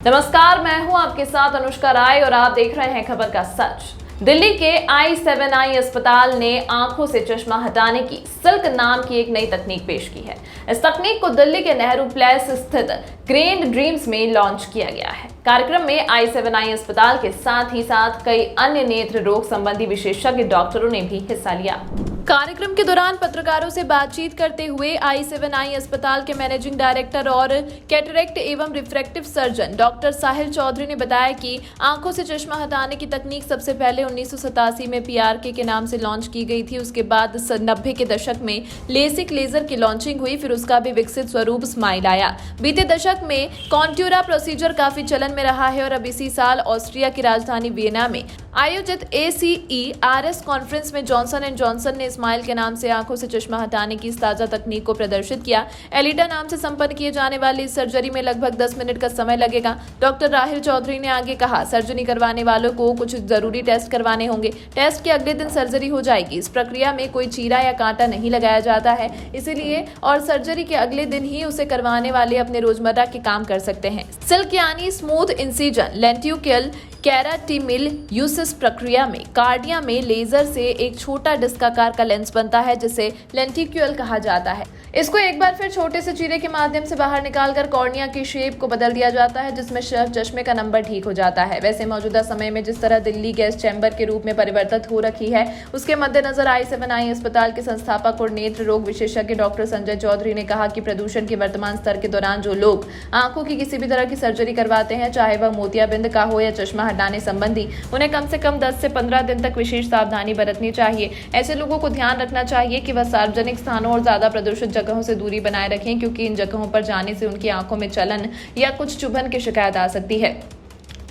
नमस्कार, मैं हूं आपके साथ अनुष्का राय और आप देख रहे हैं खबर का सच। दिल्ली के i7i अस्पताल ने आंखों से चश्मा हटाने की सिल्क नाम की एक नई तकनीक पेश की है। इस तकनीक को दिल्ली के नेहरू प्लेस स्थित ग्रैंड ड्रीम्स में लॉन्च किया गया है। कार्यक्रम में i7i अस्पताल के साथ ही साथ कई अन्य नेत्र रोग संबंधी विशेषज्ञ डॉक्टरों ने भी हिस्सा लिया। कार्यक्रम के दौरान पत्रकारों से बातचीत करते हुए i7i अस्पताल के मैनेजिंग डायरेक्टर और कैटरेक्ट एवं रिफ्रैक्टिव सर्जन डॉक्टर साहिल चौधरी ने बताया कि आंखों से चश्मा हटाने की तकनीक सबसे पहले 1987 में PRK के नाम से लॉन्च की गई थी। उसके बाद 90 के दशक में लेसिक लेजर की लॉन्चिंग हुई, फिर उसका भी विकसित स्वरूप स्माइल आया। बीते दशक में कॉन्ट्यूरा प्रोसीजर काफी चलन में रहा है और अब इसी साल ऑस्ट्रिया की राजधानी वियना में आयोजित ACERS कॉन्फ्रेंस में जॉनसन एंड जॉनसन ने स्माइल के नाम से आंखों से चश्मा हटाने की इस ताजा तकनीक को प्रदर्शित किया। एलिटा नाम से संपन्न किए जाने वाली इस सर्जरी में लगभग 10 मिनट का समय लगेगा। डॉक्टर राहिल चौधरी ने आगे कहा, सर्जरी करवाने वालों को कुछ जरूरी टेस्ट करवाने होंगे। टेस्ट के अगले दिन सर्जरी हो जाएगी। इस प्रक्रिया में कोई चीरा या कांटा नहीं लगाया जाता है, इसीलिए और सर्जरी के अगले दिन ही उसे करवाने वाले अपने रोजमर्रा के काम कर सकते हैं। सिल्क यानी स्मूथ इंसिजन लेंटिक्यूल केराटिमिल यूसिस प्रक्रिया में कार्डिया में लेजर से एक छोटा डिस्क आकार का लेंस बनता है जिसे लेंटिक्यूल कहा जाता है। इसको एक बार फिर छोटे से चीरे के माध्यम से बाहर निकालकर कॉर्निया की शेप को बदल दिया जाता है, जिसमें चश्मे का नंबर ठीक हो जाता है। वैसे मौजूदा समय में जिस तरह दिल्ली गैस चैम्बर के रूप में परिवर्तित हो रखी है, उसके मद्देनजर i7i अस्पताल के संस्थापक और नेत्र रोग विशेषज्ञ डॉक्टर संजय चौधरी ने कहा कि प्रदूषण के वर्तमान स्तर के दौरान जो लोग आंखों की किसी भी तरह की सर्जरी करवाते हैं, चाहे वह मोतियाबिंद का हो या चश्मा हटाने संबंधी, उन्हें कम से कम 10 से 15 दिन तक विशेष सावधानी बरतनी चाहिए। ऐसे लोगों को ध्यान रखना चाहिए कि वह सार्वजनिक स्थानों और ज्यादा प्रदूषित जगहों से दूरी बनाए रखें, क्योंकि इन जगहों पर जाने से उनकी आंखों में चलन या कुछ चुभन की शिकायत आ सकती है।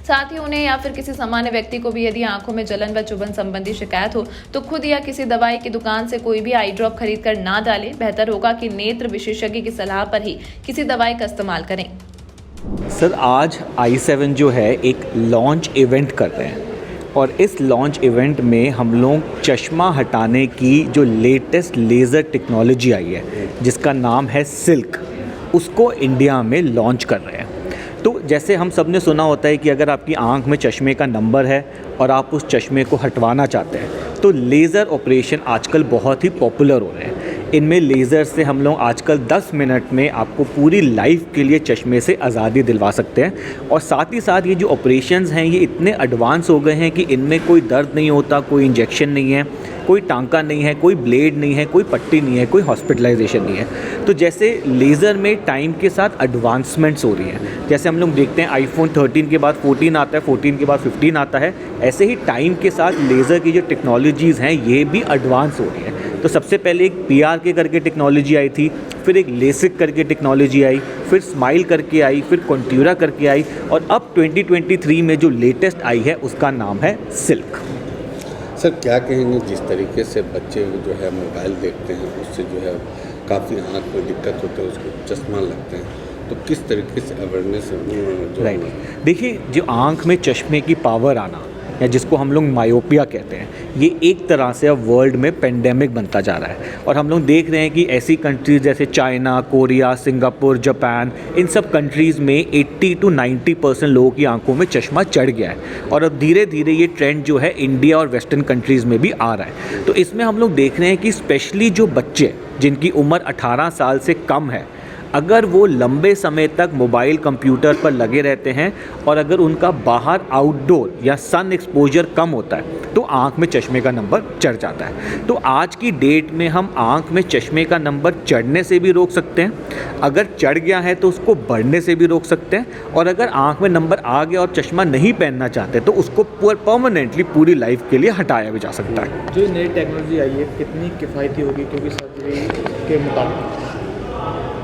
साथ ही उन्हें या फिर किसी सामान्य व्यक्ति को भी यदि आंखों में जलन व चुभन संबंधी शिकायत हो तो खुद या किसी दवाई की दुकान से कोई भी आई ड्रॉप खरीद कर ना डालें। बेहतर होगा कि नेत्र विशेषज्ञ की सलाह पर ही किसी दवाई का इस्तेमाल करें। सर, आज i7 जो है एक लॉन्च इवेंट कर रहे हैं और इस लॉन्च इवेंट में हम लोग चश्मा हटाने की जो लेटेस्ट लेज़र टेक्नोलॉजी आई है जिसका नाम है सिल्क, उसको इंडिया में लॉन्च कर रहे हैं। तो जैसे हम सब ने सुना होता है कि अगर आपकी आंख में चश्मे का नंबर है और आप उस चश्मे को हटवाना चाहते हैं तो लेज़र ऑपरेशन आजकल बहुत ही पॉपुलर हो रहे हैं। इनमें लेज़र से हम लोग आजकल 10 मिनट में आपको पूरी लाइफ के लिए चश्मे से आज़ादी दिलवा सकते हैं। और साथ ही साथ ये जो ऑपरेशंस हैं ये इतने एडवांस हो गए हैं कि इनमें कोई दर्द नहीं होता, कोई इंजेक्शन नहीं है, कोई टांका नहीं है, कोई ब्लेड नहीं है, कोई पट्टी नहीं है, कोई हॉस्पिटलाइजेशन नहीं है। तो जैसे लेज़र में टाइम के साथ एडवांसमेंट्स हो रही हैं, जैसे हम लोग देखते हैं iPhone 13 के बाद 14 आता है, 14 के बाद 15 आता है, ऐसे ही टाइम के साथ लेज़र की जो टेक्नोलॉजीज़ हैं ये भी एडवांस हो रही हैं। तो सबसे पहले एक PRK करके टेक्नोलॉजी आई थी, फिर एक लेसिक करके टेक्नोलॉजी आई, फिर स्माइल करके आई, फिर कॉन्ट्यूरा करके आई और अब 2023 में जो लेटेस्ट आई है उसका नाम है सिल्क। सर, क्या कहेंगे जिस तरीके से बच्चे जो है मोबाइल देखते हैं उससे जो है काफ़ी आँख में दिक्कत होती है, उसको चश्मा लगते हैं, तो किस तरीके से अवेयरनेस राइट। देखिए, जो आँख में चश्मे की पावर आना या जिसको हम लोग मायोपिया कहते हैं, ये एक तरह से अब वर्ल्ड में पेंडेमिक बनता जा रहा है। और हम लोग देख रहे हैं कि ऐसी कंट्रीज़ जैसे चाइना, कोरिया, सिंगापुर, जापान, इन सब कंट्रीज़ में 80 to 90% लोगों की आंखों में चश्मा चढ़ गया है और अब धीरे धीरे ये ट्रेंड जो है इंडिया और वेस्टर्न कंट्रीज़ में भी आ रहा है। तो इसमें हम लोग देख रहे हैं कि स्पेशली जो बच्चे जिनकी उम्र 18 साल से कम है, अगर वो लंबे समय तक मोबाइल कंप्यूटर पर लगे रहते हैं और अगर उनका बाहर आउटडोर या सन एक्सपोजर कम होता है तो आँख में चश्मे का नंबर चढ़ जाता है। तो आज की डेट में हम आँख में चश्मे का नंबर चढ़ने से भी रोक सकते हैं, अगर चढ़ गया है तो उसको बढ़ने से भी रोक सकते हैं, और अगर आँख में नंबर आ गया और चश्मा नहीं पहनना चाहते तो उसको परमानेंटली पूरी लाइफ के लिए हटाया भी जा सकता है। जो नई टेक्नोलॉजी आई है कितनी किफ़ायती होगी, क्योंकि सर्जरी के मुताबिक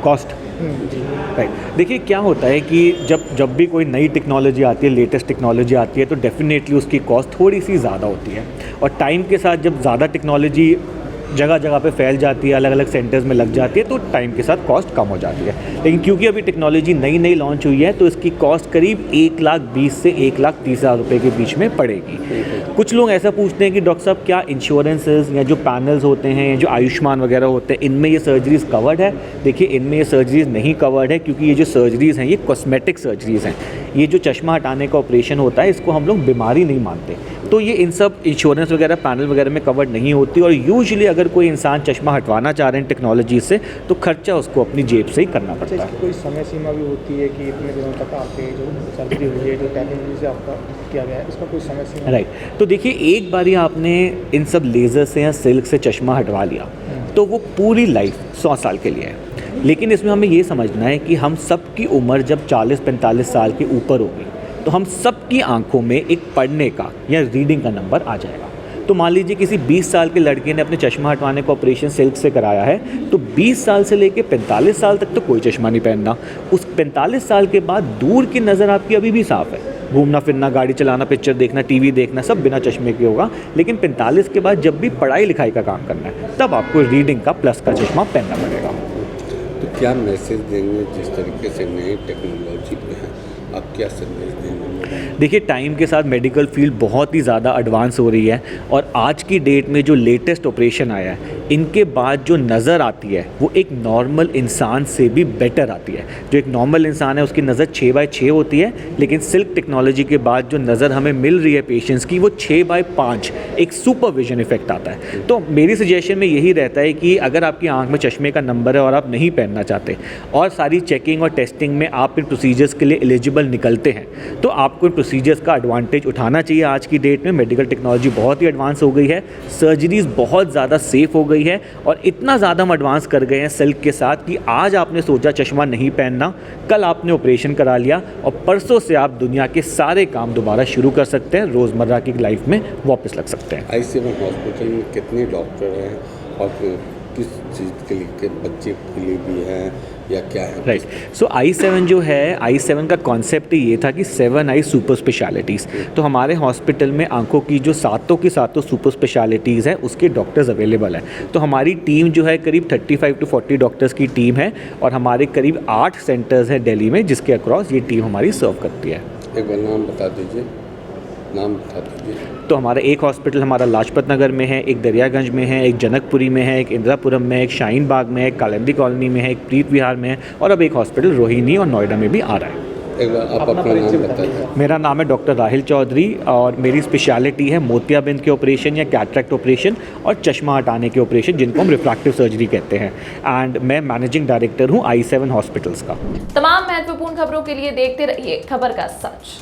कॉस्ट राइट। देखिए, क्या होता है कि जब भी कोई नई टेक्नोलॉजी आती है, लेटेस्ट टेक्नोलॉजी आती है, तो डेफिनेटली उसकी कॉस्ट थोड़ी सी ज़्यादा होती है और टाइम के साथ जब ज़्यादा टेक्नोलॉजी जगह जगह पे फैल जाती है, अलग अलग सेंटर्स में लग जाती है, तो टाइम के साथ कॉस्ट कम हो जाती है। लेकिन क्योंकि अभी टेक्नोलॉजी नई नई लॉन्च हुई है तो इसकी कॉस्ट करीब 1,20,000 से 1,30,000 रुपये के बीच में पड़ेगी। कुछ लोग ऐसा पूछते हैं कि डॉक्टर साहब क्या इंश्योरेंसेस या जो पैनल्स होते हैं, जो आयुष्मान वगैरह होते हैं, इनमें ये सर्जरीज़ कवर्ड है? देखिए, इनमें ये सर्जरीज़ नहीं कवर्ड है, क्योंकि ये जो सर्जरीज़ हैं ये कॉस्मेटिक सर्जरीज़ हैं। ये जो चश्मा हटाने का ऑपरेशन होता है इसको हम लोग बीमारी नहीं मानते, तो ये इन सब इंश्योरेंस वगैरह पैनल वगैरह में कवर्ड नहीं होती। और यूजुअली अगर कोई इंसान चश्मा हटवाना चाह रहे हैं टेक्नोलॉजी से तो खर्चा उसको अपनी जेब से ही करना पड़ता है। इसकी कोई समय सीमा भी होती है कि इतने दिनों तक आपके जो सर्जरी हुई है, जो टेक्नोलॉजी से आपका किया गया है, इसका कोई समय सीमा? राइट, तो देखिए, एक बारी आपने इन सब लेज़र से या सिल्क से चश्मा हटवा लिया तो वो पूरी लाइफ 100 साल के लिए है। लेकिन इसमें हमें ये समझना है कि हम सब की उम्र जब 40-45 साल के ऊपर होगी तो हम सब की आंखों में एक पढ़ने का या रीडिंग का नंबर आ जाएगा। तो मान लीजिए किसी 20 साल के लड़के ने अपने चश्मा हटवाने का ऑपरेशन सिल्क से कराया है, तो 20 साल से लेके 45 साल तक तो कोई चश्मा नहीं पहनना। उस 45 साल के बाद दूर की नज़र आपकी अभी भी साफ़ है, घूमना फिरना, गाड़ी चलाना, पिक्चर देखना, टीवी देखना सब बिना चश्मे के होगा। लेकिन 45 के बाद जब भी पढ़ाई लिखाई का काम करना है तब आपको रीडिंग का प्लस का चश्मा पहनना पड़ेगा। तो क्या मैसेज देंगे जिस तरीके से नई टेक्नोलॉजी पे है, आप क्या संदेश देंगे? देखिए, टाइम के साथ मेडिकल फील्ड बहुत ही ज़्यादा एडवांस हो रही है और आज की डेट में जो लेटेस्ट ऑपरेशन आया है इनके बाद जो नज़र आती है वो एक नॉर्मल इंसान से भी बेटर आती है। जो एक नॉर्मल इंसान है उसकी नज़र 6/6 होती है, लेकिन सिल्क टेक्नोलॉजी के बाद जो नज़र हमें मिल रही है पेशेंट्स की वो 6/5 एक सुपरविजन इफेक्ट आता है। तो मेरी सजेशन में यही रहता है कि अगर आपकी आंख में चश्मे का नंबर है और आप नहीं पहनना चाहते और सारी चेकिंग और टेस्टिंग में आप इन प्रोसीजर्स के लिए एलिजिबल निकलते हैं तो आपको इन प्रोसीजर्स का एडवांटेज उठाना चाहिए। आज की डेट में मेडिकल टेक्नोलॉजी बहुत ही एडवांस हो गई है, सर्जरीज बहुत ज़्यादा सेफ हो गई है और इतना ज़्यादा हम एडवांस कर गए हैं सिल्क के साथ कि आज आपने सोचा चश्मा नहीं पहनना, कल आपने ऑपरेशन करा लिया और परसों से आप दुनिया के सारे काम दोबारा शुरू कर सकते हैं, रोज़मर्रा की लाइफ में वापस लग सकते हैं। I7 हॉस्पिटल में कितने डॉक्टर हैं और किस चीज़ के लिए, के बच्चे के लिए भी हैं या क्या है? राइट, सो I7 जो है, I7 का कॉन्सेप्ट ये था कि 7 आई सुपर स्पेशलिटीज़। तो हमारे हॉस्पिटल में आंखों की जो सातों की सातों सुपर स्पेशलिटीज़ हैं उसके डॉक्टर्स अवेलेबल हैं। तो हमारी टीम जो है करीब 35 to 40 डॉक्टर्स की टीम है और हमारे करीब 8 सेंटर्स हैं दिल्ली में जिसके अक्रॉस ये टीम हमारी सर्व करती है। एक बार नाम बता दीजिए, नाम बता दीजिए। तो हमारा एक हॉस्पिटल हमारा लाजपत नगर में है, एक दरियागंज में है, एक जनकपुरी में है, एक इंदिरापुरम में है, एक शाहीन बाग में है, एक कालिंदी कॉलोनी में है, एक प्रीत विहार में है और अब एक हॉस्पिटल रोहिणी और नोएडा में भी आ रहा है। एक बार आप अपना नाम बता दीजिए। मेरा नाम है डॉक्टर राहिल चौधरी और मेरी स्पेशलिटी है मोतियाबिंद के ऑपरेशन या कैटरेक्ट ऑपरेशन और चश्मा हटाने के ऑपरेशन जिनको हम रिफ्रैक्टिव सर्जरी कहते हैं। एंड मैं मैनेजिंग डायरेक्टर हूँ I7 हॉस्पिटल्स का। तमाम महत्वपूर्ण खबरों के लिए देखते रहिए खबर का सच।